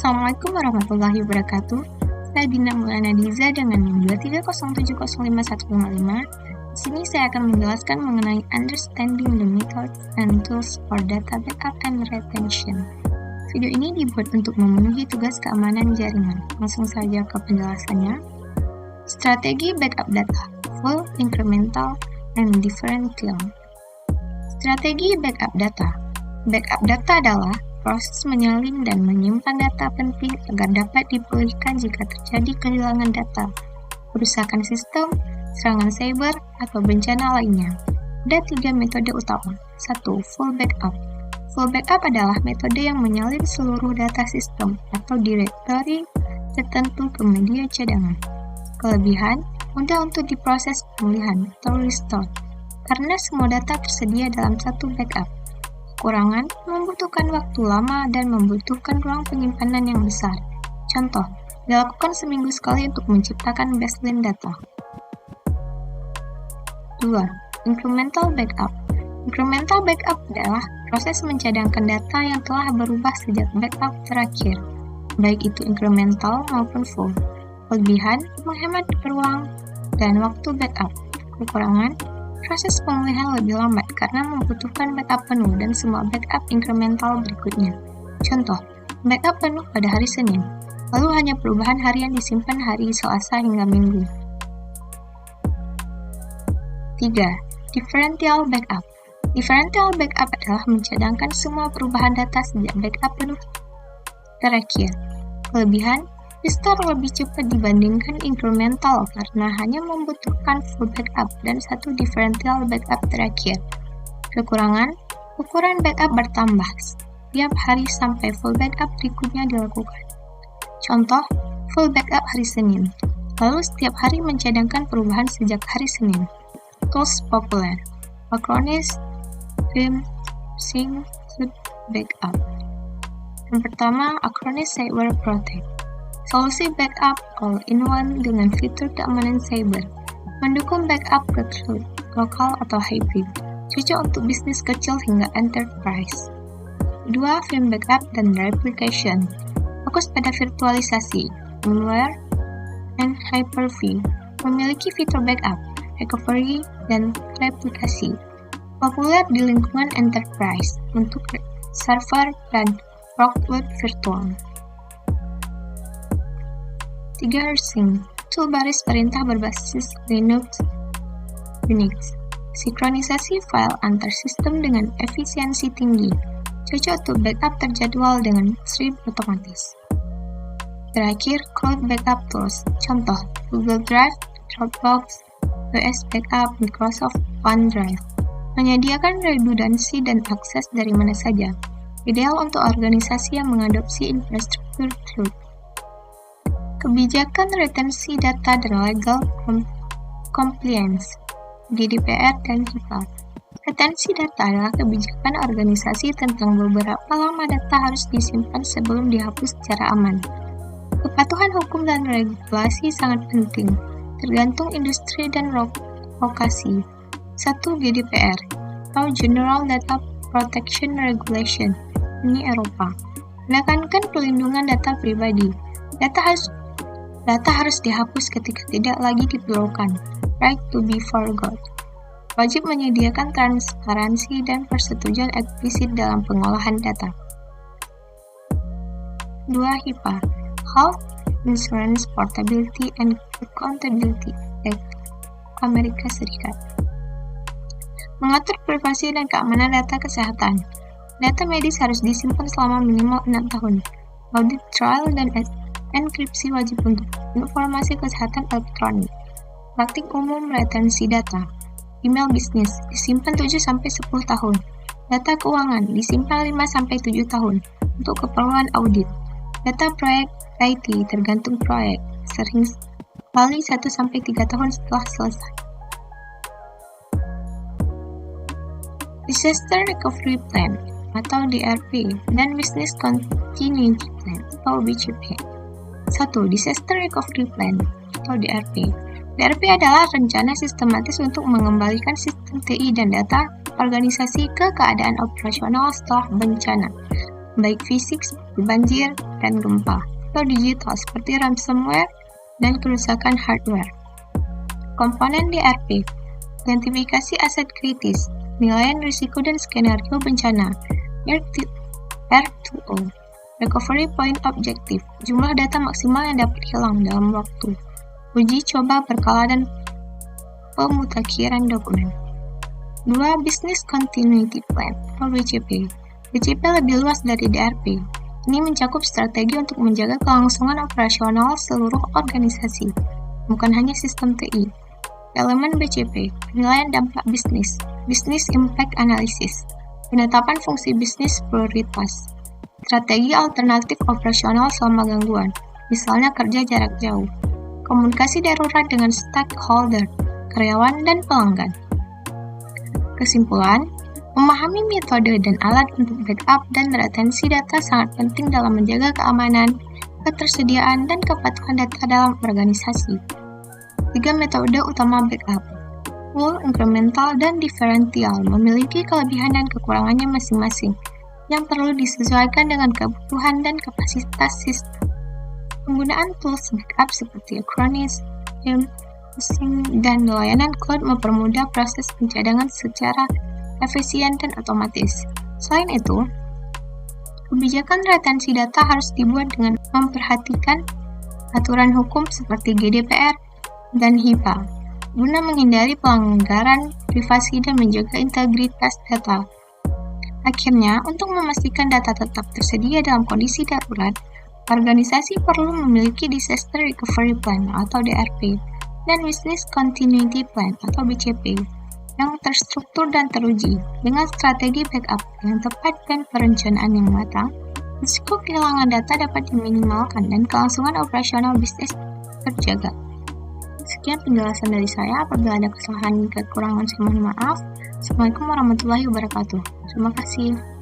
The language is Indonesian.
Assalamualaikum warahmatullahi wabarakatuh. Saya Dina Mulana Diza dengan NIM 230705155. Di sini saya akan menjelaskan mengenai understanding the methods and tools for data backup and retention. Video ini dibuat untuk memenuhi tugas keamanan jaringan. Langsung saja ke penjelasannya. Strategi backup data, full, incremental, and differential. Strategi backup data. Backup data adalah proses menyalin dan menyimpan data penting agar dapat dipulihkan jika terjadi kehilangan data, kerusakan sistem, serangan cyber, atau bencana lainnya. Ada 3 metode utama. 1. Full backup. Full backup adalah metode yang menyalin seluruh data sistem atau directory tertentu ke media cadangan. Kelebihan, mudah untuk diproses pemulihan atau restore, karena semua data tersedia dalam satu backup. Kekurangan, membutuhkan waktu lama dan membutuhkan ruang penyimpanan yang besar. Contoh, dilakukan seminggu sekali untuk menciptakan baseline data. 2. Incremental backup. Incremental backup adalah proses mencadangkan data yang telah berubah sejak backup terakhir, baik itu incremental maupun full. Kelebihan, menghemat ruang dan waktu backup. Kekurangan, proses pemulihan lebih lambat karena membutuhkan backup penuh dan semua backup incremental berikutnya. Contoh, backup penuh pada hari Senin, lalu hanya perubahan harian disimpan hari Selasa hingga Minggu. 3. Differential backup. Differential backup adalah mencadangkan semua perubahan data sejak backup penuh terakhir. Kelebihan, restore lebih cepat dibandingkan incremental karena hanya membutuhkan full backup dan satu differential backup terakhir. Kekurangan, ukuran backup bertambah setiap hari sampai full backup berikutnya dilakukan. Contoh, full backup hari Senin, lalu setiap hari mencadangkan perubahan sejak hari Senin. Tools populer, Acronis, Vim, Sync, Backup. Yang pertama, Acronis Cyber Protect. Solusi backup all-in-one dengan fitur keamanan cyber, mendukung backup ke cloud, lokal atau hybrid, cocok untuk bisnis kecil hingga enterprise. 2. Vim backup dan replication, fokus pada virtualisasi, firmware, and Hyper-V, memiliki fitur backup, recovery, dan replikasi, populer di lingkungan enterprise untuk server dan workload virtual. 3. Rsync, tool baris perintah berbasis Linux, Unix. Sinkronisasi file antar sistem dengan efisiensi tinggi, cocok untuk backup terjadwal dengan stream otomatis. Terakhir, cloud backup tools, contoh Google Drive, Dropbox, AWS Backup, Microsoft OneDrive. Menyediakan redundansi dan akses dari mana saja, ideal untuk organisasi yang mengadopsi infrastruktur cloud. Kebijakan retensi data dan legal compliance, GDPR dan HIPAA. Retensi data adalah kebijakan organisasi tentang beberapa lama data harus disimpan sebelum dihapus secara aman. Kepatuhan hukum dan regulasi sangat penting, tergantung industri dan lokasi. 1. GDPR atau General Data Protection Regulation, ini Eropa, menekankan pelindungan data pribadi. Data harus dihapus ketika tidak lagi diperlukan, right to be forgot. Wajib menyediakan transparansi dan persetujuan eksplisit dalam pengolahan data. 2. HIPAA, Health Insurance Portability and Accountability Act, Amerika Serikat. Mengatur privasi dan keamanan data kesehatan. Data medis harus disimpan selama minimal 6 tahun. Audit trail dan enkripsi wajib untuk informasi kesehatan elektronik. Praktik umum retensi data. Email bisnis disimpan 7-10 tahun. Data keuangan disimpan 5-7 tahun untuk keperluan audit. Data proyek IT tergantung proyek, sering kali 1-3 tahun setelah selesai. Disaster Recovery Plan atau DRP dan Business Continuity Plan atau BCP. 1. Disaster Recovery Plan atau DRP. DRP adalah rencana sistematis untuk mengembalikan sistem TI dan data organisasi ke keadaan operasional setelah bencana. baik fisik seperti banjir dan gempa, atau digital seperti ransomware dan kerusakan hardware. Komponen DRP, identifikasi aset kritis, penilaian risiko dan skenario bencana, R2O, recovery point objective, jumlah data maksimal yang dapat hilang dalam waktu, uji coba berkala dan pemutakhiran dokumen. 2. Business Continuity Plan atau BCP. BCP lebih luas dari DRP. Ini mencakup strategi untuk menjaga kelangsungan operasional seluruh organisasi, bukan hanya sistem TI. Elemen BCP, penilaian dampak bisnis, Business Impact Analysis, penetapan fungsi bisnis prioritas, strategi alternatif operasional selama gangguan, misalnya kerja jarak jauh, komunikasi darurat dengan stakeholder, karyawan, dan pelanggan. Kesimpulan, memahami metode dan alat untuk backup dan retensi data sangat penting dalam menjaga keamanan, ketersediaan, dan kepatuhan data dalam organisasi. 3 metode utama backup, full, incremental, dan differential, memiliki kelebihan dan kekurangannya masing-masing, yang perlu disesuaikan dengan kebutuhan dan kapasitas sistem. Penggunaan tools backup seperti Acronis, dan layanan cloud mempermudah proses pencadangan secara efisien dan otomatis. Selain itu, kebijakan retensi data harus dibuat dengan memperhatikan aturan hukum seperti GDPR dan HIPAA, guna menghindari pelanggaran privasi dan menjaga integritas data. Akhirnya, untuk memastikan data tetap tersedia dalam kondisi darurat, organisasi perlu memiliki Disaster Recovery Plan atau DRP dan Business Continuity Plan atau BCP yang terstruktur dan teruji. Dengan strategi backup yang tepat dan perencanaan yang matang, risiko kehilangan data dapat diminimalkan dan kelangsungan operasional bisnis terjaga. Sekian penjelasan dari saya. Apabila ada kesalahan dan kekurangan, saya mohon maaf. Assalamualaikum warahmatullahi wabarakatuh. Terima kasih.